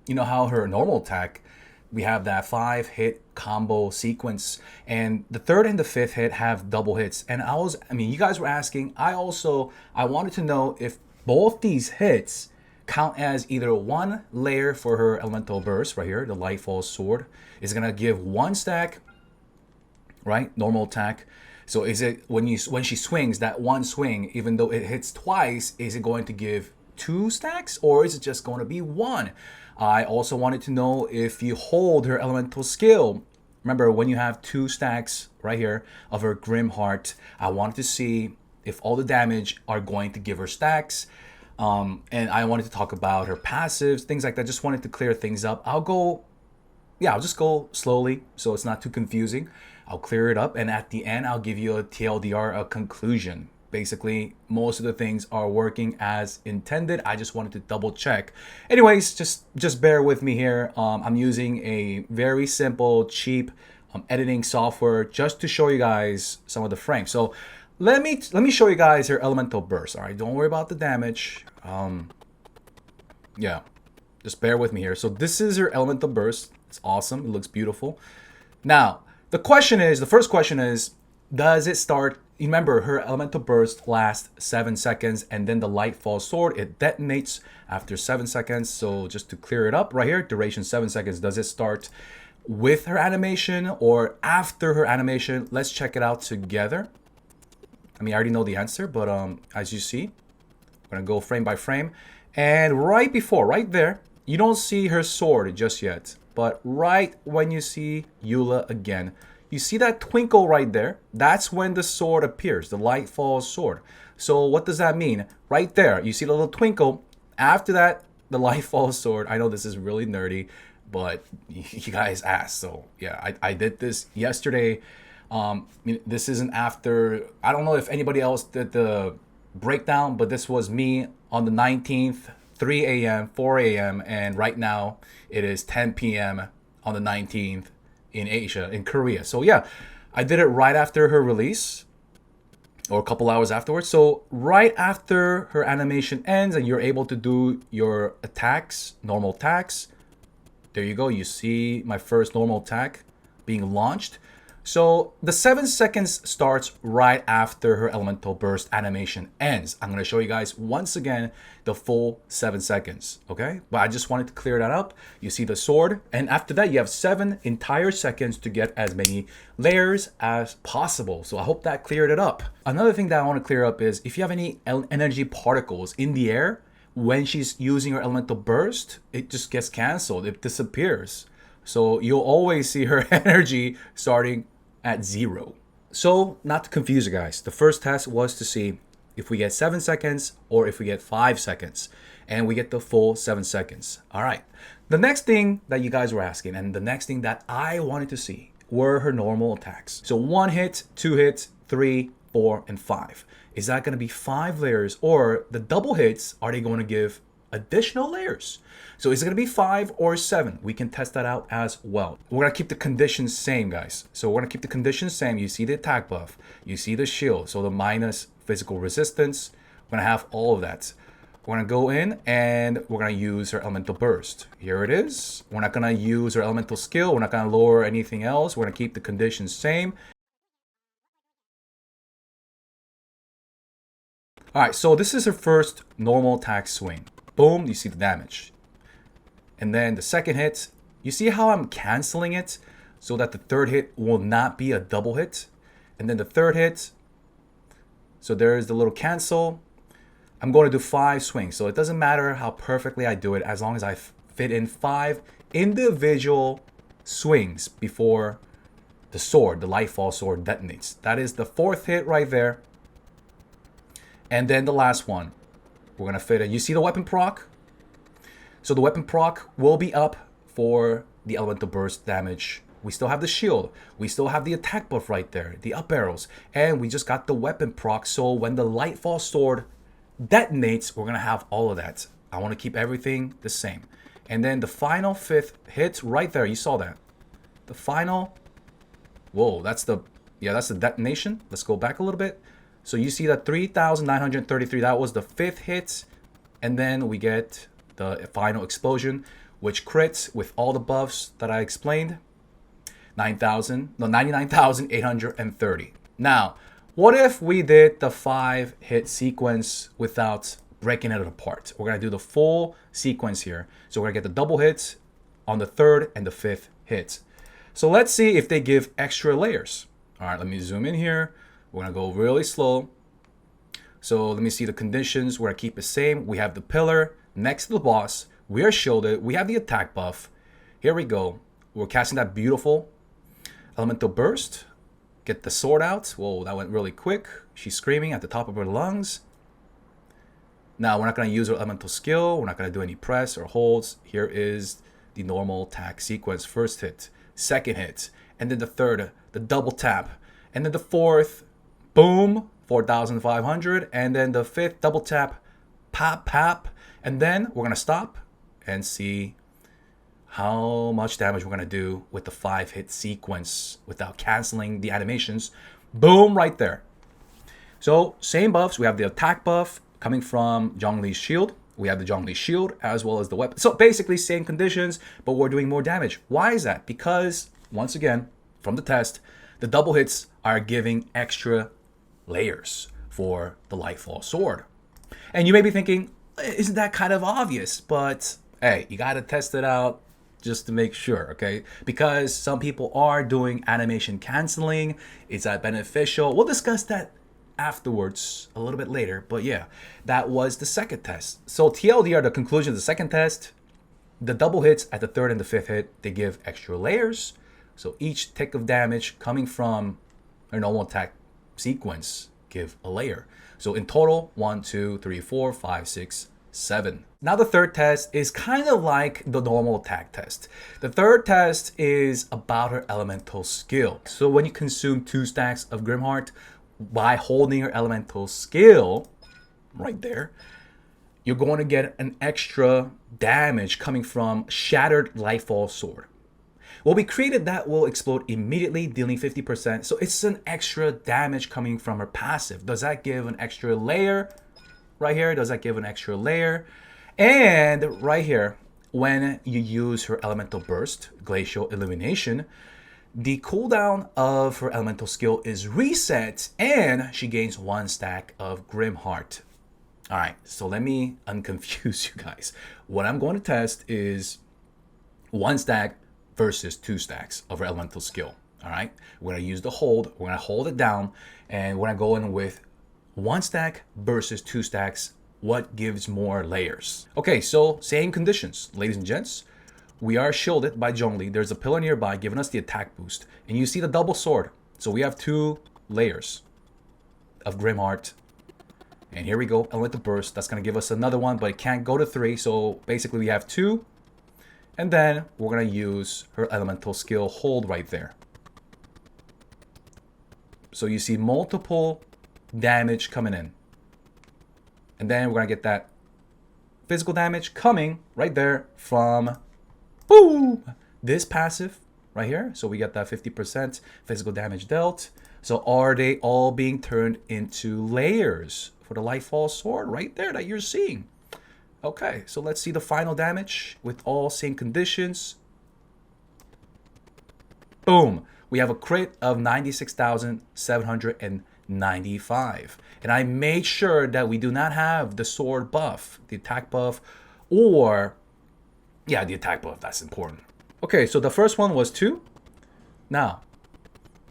you know how her normal attack, we have that 5-hit combo sequence, and the third and the fifth hit have double hits. And I mean, you guys were asking, I wanted to know if both these hits count as either one layer for her elemental burst right here, the Lightfall Sword is gonna give one stack, right? Normal attack. So is it when she swings that one swing, even though it hits twice, is it going to give two stacks or is it just going to be one? I also wanted to know if you hold her elemental skill. Remember when you have two stacks right here of her Grim Heart, I wanted to see if all the damage are going to give her stacks. And I wanted to talk about her passives, things like that. Just wanted to clear things up. I'll just go slowly so it's not too confusing. I'll clear it up, and at the end, I'll give you a TLDR, a conclusion. Basically, most of the things are working as intended. I just wanted to double check. Anyways, just bear with me here. I'm using a very simple, cheap editing software just to show you guys some of the frames. So let me show you guys her elemental burst. All right, don't worry about the damage. Yeah, just bear with me here. So this is her elemental burst. It's awesome. It looks beautiful. Now, the first question is, does it start? Remember, her elemental burst lasts 7 seconds, and then the Lightfall Sword, it detonates after 7 seconds. So just to clear it up right here, duration 7 seconds. Does it start with her animation or after her animation? Let's check it out together. I mean, I already know the answer, but as you see, I'm gonna go frame by frame. And right there, you don't see her sword just yet. But right when you see Eula again, you see that twinkle right there? That's when the sword appears, the Lightfall Sword. So what does that mean? Right there, you see the little twinkle. After that, the Lightfall Sword. I know this is really nerdy, but you guys asked. So yeah, I did this yesterday. This isn't after, I don't know if anybody else did the breakdown, but this was me on the 19th, 3 a.m., 4 a.m., and right now it is 10 p.m. on the 19th in Asia, in Korea. So yeah, I did it right after her release or a couple hours afterwards. So right after her animation ends and you're able to do your attacks, normal attacks, there you go. You see my first normal attack being launched. So the 7 seconds starts right after her elemental burst animation ends. I'm going to show you guys once again the full 7 seconds, okay? But I just wanted to clear that up. You see the sword, and after that you have 7 entire seconds to get as many layers as possible. So I hope that cleared it up. Another thing that I want to clear up is if you have any energy particles in the air, when she's using her elemental burst, it just gets canceled. It disappears. So you'll always see her energy starting at 0. So not to confuse you guys, the first test was to see if we get 7 seconds or if we get 5 seconds, and we get the full 7 seconds. All right. The next thing that you guys were asking, and the next thing that I wanted to see, were her normal attacks. So 1 hit, 2 hits, 3, 4, and 5. Is that going to be 5 layers, or the double hits, are they going to give additional layers? So is it going to be 5 or 7? We can test that out as well. We're going to keep the conditions same, guys. So we're going to keep the conditions same. You see the attack buff. You see the shield. So the minus physical resistance. We're going to have all of that. We're going to go in and we're going to use our elemental burst. Here it is. We're not going to use our elemental skill. We're not going to lower anything else. We're going to keep the conditions same. All right, so this is her first normal attack swing. Boom, you see the damage. And then the second hit, you see how I'm canceling it so that the third hit will not be a double hit. And then the third hit, so there's the little cancel. I'm going to do 5 swings. So it doesn't matter how perfectly I do it as long as I fit in 5 individual swings before the sword, the Lightfall Sword, detonates. That is the 4th hit right there. And then the last one, we're going to fit in. You see the weapon proc? So the weapon proc will be up for the elemental burst damage. We still have the shield. We still have the attack buff right there, the up arrows. And we just got the weapon proc. So when the Lightfall Sword detonates, we're going to have all of that. I want to keep everything the same. And then the final 5th hit right there. You saw that. The final. Whoa, that's the detonation. Let's go back a little bit. So you see that 3,933, that was the 5th hit. And then we get the final explosion, which crits with all the buffs that I explained. 99,830. Now, what if we did the 5-hit sequence without breaking it apart? We're going to do the full sequence here. So we're going to get the double hits on the 3rd and the 5th hit. So let's see if they give extra layers. All right, let me zoom in here. We're going to go really slow. So let me see the conditions. We're going to keep it same. We have the pillar next to the boss. We are shielded. We have the attack buff. Here we go. We're casting that beautiful elemental burst. Get the sword out. Whoa, that went really quick. She's screaming at the top of her lungs. Now, we're not going to use our elemental skill. We're not going to do any press or holds. Here is the normal attack sequence. First hit, second hit, and then the third, the double tap. And then the fourth, boom, 4,500. And then the fifth, double tap, pop, pop. And then we're going to stop and see how much damage we're going to do with the 5-hit sequence without canceling the animations. Boom, right there. So same buffs. We have the attack buff coming from Zhongli's shield. We have the Zhongli shield as well as the weapon. So basically same conditions, but we're doing more damage. Why is that? Because once again, from the test, the double hits are giving extra layers for the Lightfall sword. And you may be thinking, isn't that kind of obvious? But hey, you got to test it out just to make sure, okay? Because some people are doing animation canceling. Is that beneficial? We'll discuss that afterwards a little bit later. But yeah, that was the second test. So TLDR, the conclusion of the second test, the double hits at the 3rd and the 5th hit, they give extra layers. So each tick of damage coming from a normal attack sequence give a layer. So in total, 1, 2, 3, 4, 5, 6, 7. Now the third test is kind of like the normal attack test. The third test is about her elemental skill. So when you consume 2 stacks of Grimheart by holding her elemental skill right there, you're going to get an extra damage coming from Shattered Lightfall Sword. Well, we created that will explode immediately, dealing 50%. So it's an extra damage coming from her passive. Does that give an extra layer? Right here, does that give an extra layer? And right here, when you use her elemental burst, Glacial Illumination, the cooldown of her elemental skill is reset and she gains 1 stack of Grimheart. All right, so let me unconfuse you guys. What I'm going to test is 1 stack versus 2 stacks of her elemental skill. All right, we're going to use the hold. We're going to hold it down and we're going to go in with 1 stack versus 2 stacks. What gives more layers? Okay, so same conditions, ladies and gents. We are shielded by Zhongli. There's a pillar nearby giving us the attack boost. And you see the double sword. So we have 2 layers of Grimheart. And here we go, elemental burst. That's going to give us another one, but it can't go to 3. So basically we have 2. And then we're going to use her elemental skill hold right there. So you see multiple damage coming in. And then we're going to get that physical damage coming right there from boom, this passive right here. So we got that 50% physical damage dealt. So are they all being turned into layers for the Lightfall sword right there that you're seeing? Okay, so let's see the final damage with all same conditions. Boom. We have a crit of 96,795. And I made sure that we do not have the sword buff, the attack buff, or, yeah, the attack buff. That's important. Okay, so the first one was 2. Now,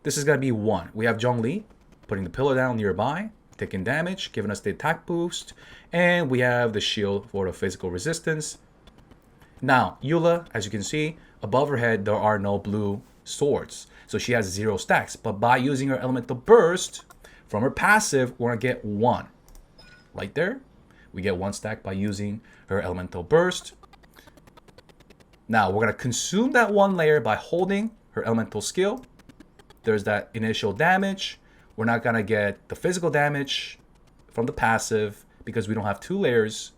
this is going to be 1. We have Zhongli putting the pillar down nearby, taking damage, giving us the attack boost. And we have the shield for the physical resistance. Now, Eula, as you can see, above her head, there are no blue swords. So she has 0 stacks. But by using her elemental burst from her passive, we're going to get 1. Right there. We get 1 stack by using her elemental burst. Now, we're going to consume that 1 layer by holding her elemental skill. There's that initial damage. We're not going to get the physical damage from the passive because we don't have 2 layers.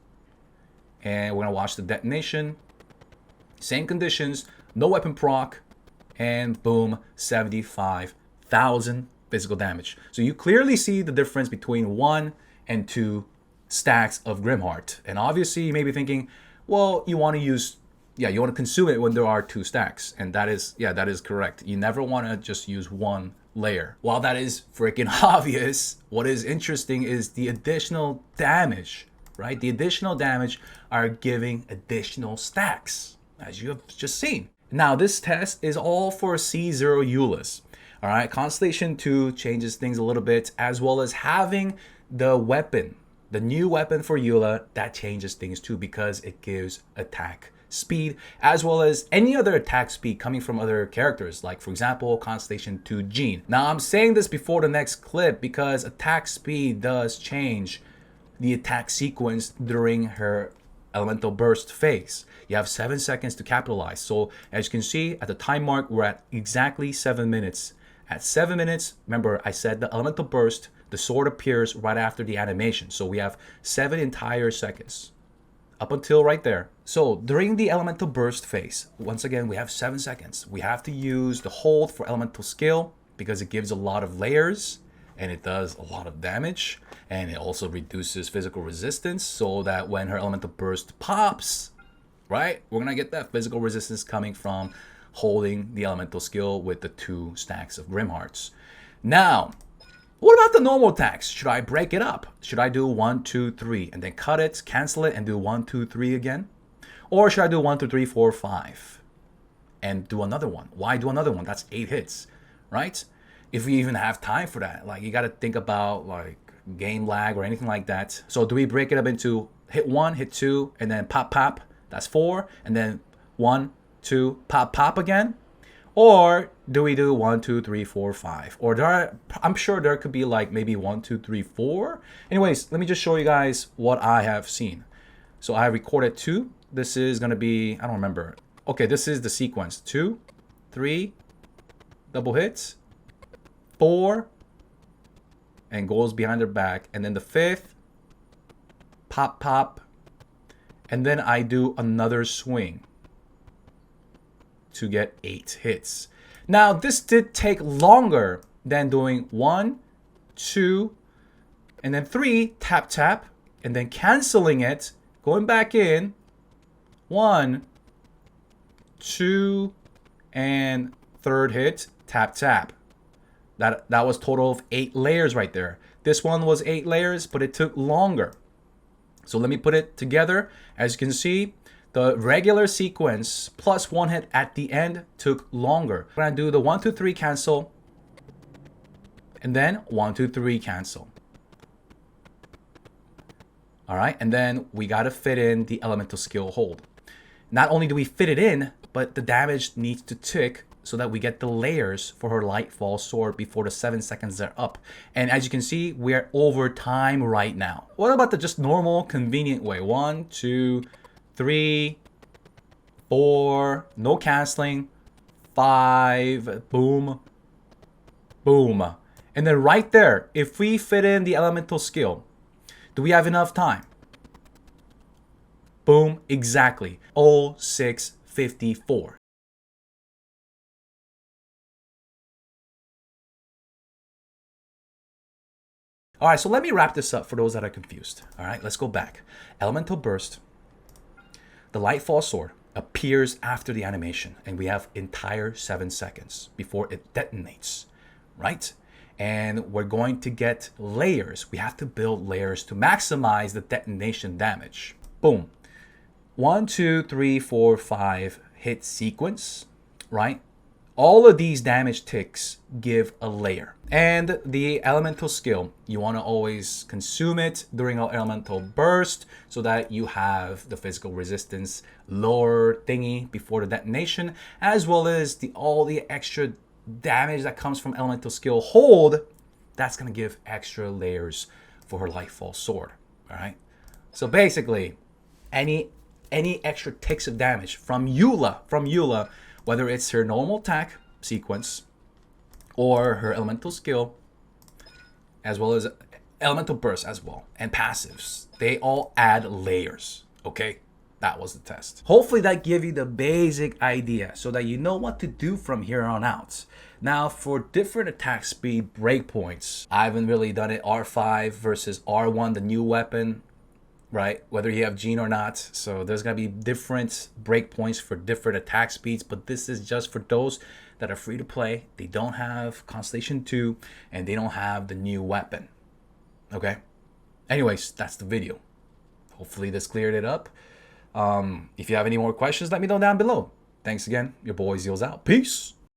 And we're going to watch the detonation. Same conditions. No weapon proc. And boom, 75,000 physical damage. So you clearly see the difference between 1 and 2 stacks of Grimheart. And obviously you may be thinking, well, you want to use Yeah, you want to consume it when there are 2 stacks. And that is, yeah, that is correct. You never want to just use 1 layer. While that is freaking obvious, what is interesting is the additional damage, right? The additional damage are giving additional stacks, as you have just seen. Now, this test is all for C0 Eulas. All right, Constellation 2 changes things a little bit, as well as having the weapon, the new weapon for Eula, that changes things too, because it gives attack speed, as well as any other attack speed coming from other characters, like for example Constellation 2 Jean. Now I'm saying this before the next clip because attack speed does change the attack sequence during her elemental burst phase. You have 7 seconds to capitalize. So as you can see at the time mark, we're at exactly 7 minutes. At 7 minutes, remember I said the elemental burst, the sword appears right after the animation. So we have 7 entire seconds up until right there. So during the elemental burst phase, once again, we have 7 seconds. We have to use the hold for elemental skill because it gives a lot of layers and it does a lot of damage, and it also reduces physical resistance so that when her elemental burst pops, right, we're gonna get that physical resistance coming from holding the elemental skill with the 2 stacks of Grim Hearts. Now, what about the normal attacks? Should I break it up? Should I do 1, 2, 3 and then cut it, cancel it, and do 1, 2, 3 again? Or should I do 1, 2, 3, 4, 5 and do another one? Why do another one? That's 8 hits, right? If we even have time for that, like you got to think about like game lag or anything like that. So do we break it up into hit 1, hit 2, and then pop, pop? That's 4, and then 1, 2, pop, pop again? Or do we do 1, 2, 3, 4, 5? Or I'm sure there could be like maybe 1, 2, 3, 4. Anyways, let me just show you guys what I have seen. So I recorded 2. This is gonna be, I don't remember. Okay, this is the sequence. 2, 3, double hits, 4, and goes behind their back. And then the 5th, pop, pop. And then I do another swing to get 8 hits. Now, this did take longer than doing 1, 2, and then 3, tap, tap, and then canceling it, going back in, 1, 2, and 3rd hit, tap, tap. That was total of 8 layers right there. This one was 8 layers, but it took longer. So let me put it together. As you can see, the regular sequence plus 1 hit at the end took longer. We're gonna do the 1, 2, 3 cancel, and then 1, 2, 3 cancel. All right, and then we gotta fit in the elemental skill hold. Not only do we fit it in, but the damage needs to tick so that we get the layers for her Lightfall sword before the 7 seconds are up. And as you can see, we're over time right now. What about the just normal, convenient way? 1, 2, 3, 4, no canceling, 5, boom, boom. And then right there, if we fit in the elemental skill, do we have enough time? Boom, exactly. 0654. All right, so let me wrap this up for those that are confused. All right, let's go back. Elemental Burst. The Lightfall Sword appears after the animation, and we have entire 7 seconds before it detonates, right? And we're going to get layers. We have to build layers to maximize the detonation damage. Boom. 1, 2, 3, 4, 5 hit sequence, right? All of these damage ticks give a layer. And the elemental skill, you want to always consume it during an elemental burst so that you have the physical resistance lower thingy before the detonation, as well as all the extra damage that comes from elemental skill hold. That's going to give extra layers for her Lightfall sword. All right. So basically, any extra ticks of damage from Eula, whether it's her normal attack sequence or her elemental skill, as well as elemental burst as well, and passives, they all add layers, okay? That was the test. Hopefully that gave you the basic idea so that you know what to do from here on out. Now, for different attack speed breakpoints, I haven't really done it R5 versus R1, the new weapon, right? Whether you have Gene or not. So there's going to be different breakpoints for different attack speeds, but this is just for those that are free to play. They don't have Constellation 2 and they don't have the new weapon. Okay? Anyways, that's the video. Hopefully this cleared it up. If you have any more questions, let me know down below. Thanks again. Your boy ZEALS out. Peace.